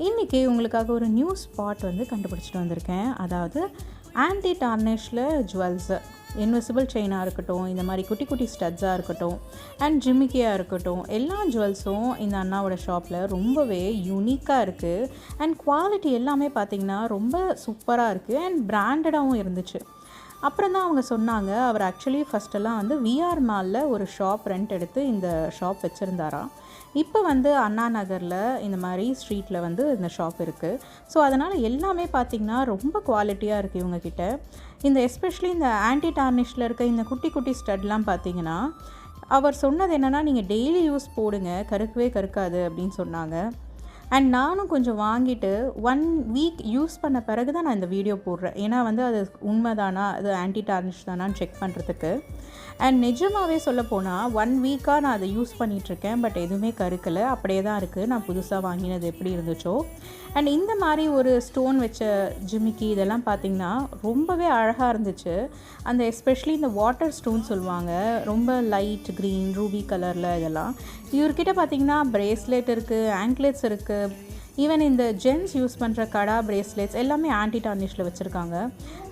இன்றைக்கி உங்களுக்காக ஒரு நியூ ஸ்பாட் வந்து கண்டுபிடிச்சிட்டு வந்திருக்கேன். அதாவது ஆன்டி டார்னிஷில் ஜுவல்ஸு, இன்விசிபிள் செயினாக இருக்கட்டும், இந்த மாதிரி குட்டி குட்டி ஸ்டட்ஸாக இருக்கட்டும், அண்ட் ஜிமிக்கியாக இருக்கட்டும், எல்லா ஜுவல்ஸும் இந்த அண்ணாவோட ஷாப்பில் ரொம்பவே யூனிக்காக இருக்குது. அண்ட் குவாலிட்டி எல்லாமே பார்த்திங்கன்னா ரொம்ப சூப்பராக இருக்குது அண்ட் பிராண்டடாகவும் இருந்துச்சு. அப்புறம் தான் அவங்க சொன்னாங்க, அவர் ஆக்சுவலி ஃபஸ்ட்டெல்லாம் வந்து விஆர் மாலில் ஒரு ஷாப் ரெண்ட் எடுத்து இந்த ஷாப் வச்சுருந்தாராம். இப்போ வந்து அண்ணா நகரில் இந்த மாதிரி ஸ்ட்ரீட்டில் வந்து இந்த ஷாப் இருக்குது. ஸோ அதனால் எல்லாமே பார்த்திங்கன்னா ரொம்ப குவாலிட்டியாக இருக்குது இவங்கக்கிட்ட. இந்த எஸ்பெஷலி இந்த ஆன்டி டார்னிஷில் இருக்க இந்த குட்டி குட்டி ஸ்டட்லாம் பார்த்திங்கன்னா, அவர் சொன்னது என்னென்னா, நீங்கள் டெய்லி யூஸ் போடுங்க, கருக்கவே கருக்காது அப்படின்னு சொன்னாங்க. அண்ட் நானும் கொஞ்சம் வாங்கிட்டு 1 வீக் யூஸ் பண்ண பிறகு தான் நான் இந்த வீடியோ போடுறேன். ஏன்னா வந்து அது உண்மைதானா, அது ஆன்டி டார்னிஷ் தானான்னு செக் பண்ணுறதுக்கு. அண்ட் நிஜமாகவே சொல்லப்போனால் 1 வீக்காக நான் அதை யூஸ் பண்ணிகிட்ருக்கேன். பட் எதுவுமே கருக்கலை, அப்படியே தான் இருக்குது. நான் புதுசாக வாங்கினது எப்படி இருந்துச்சோ. அண்ட் இந்த மாதிரி ஒரு ஸ்டோன் வச்ச ஜிமிக்கி இதெல்லாம் பார்த்திங்கன்னா ரொம்பவே அழகாக இருந்துச்சு. அந்த எஸ்பெஷலி இந்த வாட்டர் ஸ்டோன் சொல்லுவாங்க, ரொம்ப லைட் க்ரீன் ரூபி கலரில். இதெல்லாம் இவர்கிட்ட பார்த்திங்கன்னா ப்ரேஸ்லெட் இருக்குது, ஆங்க்லெட்ஸ் இருக்குது, ஈவன் இந்த ஜென்ஸ் யூஸ் பண்ணுற கடா ப்ரேஸ்லெட்ஸ் எல்லாமே ஆன்டி டார்னிஷில் வச்சுருக்காங்க.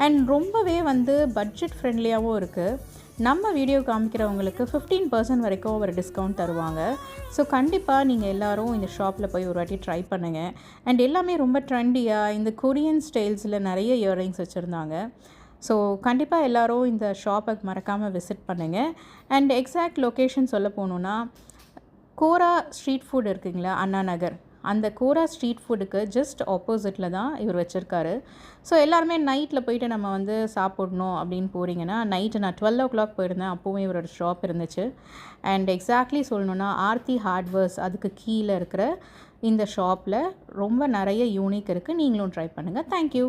அண்ட் ரொம்பவே வந்து பட்ஜெட் ஃப்ரெண்ட்லியாகவும் இருக்குது. நம்ம வீடியோ காமிக்கிறவங்களுக்கு 15% வரைக்கும் ஒரு டிஸ்கவுண்ட் தருவாங்க. ஸோ கண்டிப்பாக நீங்கள் எல்லோரும் இந்த ஷாப்பில் போய் ஒரு வாட்டி ட்ரை பண்ணுங்கள். அண்ட் எல்லாமே ரொம்ப ட்ரெண்டியாக இந்த கொரியன் ஸ்டைல்ஸில் நிறைய இயரிங்ஸ் வச்சுருந்தாங்க. ஸோ கண்டிப்பாக எல்லோரும் இந்த ஷாப்பை மறக்காமல் விசிட் பண்ணுங்கள். அண்ட் எக்ஸாக்ட் லொக்கேஷன் சொல்ல போகணுன்னா, கோரா ஸ்ட்ரீட் ஃபுட் இருக்குங்களா அண்ணா நகர், அந்த கோரா ஸ்ட்ரீட் ஃபுட்டுக்கு ஜஸ்ட் ஆப்போசிட்டில் தான் இவர் வச்சுருக்காரு. ஸோ எல்லாருமே நைட்டில் போயிட்டு நம்ம வந்து சாப்பிடணும் அப்படின்னு போகிறீங்கன்னா, நைட்டு நான் 12 o'clock போயிருந்தேன், அப்போவும் இவரோட ஷாப் இருந்துச்சு. அண்ட் எக்ஸாக்ட்லி சொல்லணுன்னா, ஆர்த்தி ஹார்ட்வேர்ஸ் அதுக்கு கீழே இருக்கிற இந்த ஷாப்பில் ரொம்ப நிறைய யூனிக் இருக்குது. நீங்களும் ட்ரை பண்ணுங்கள். தேங்க்யூ.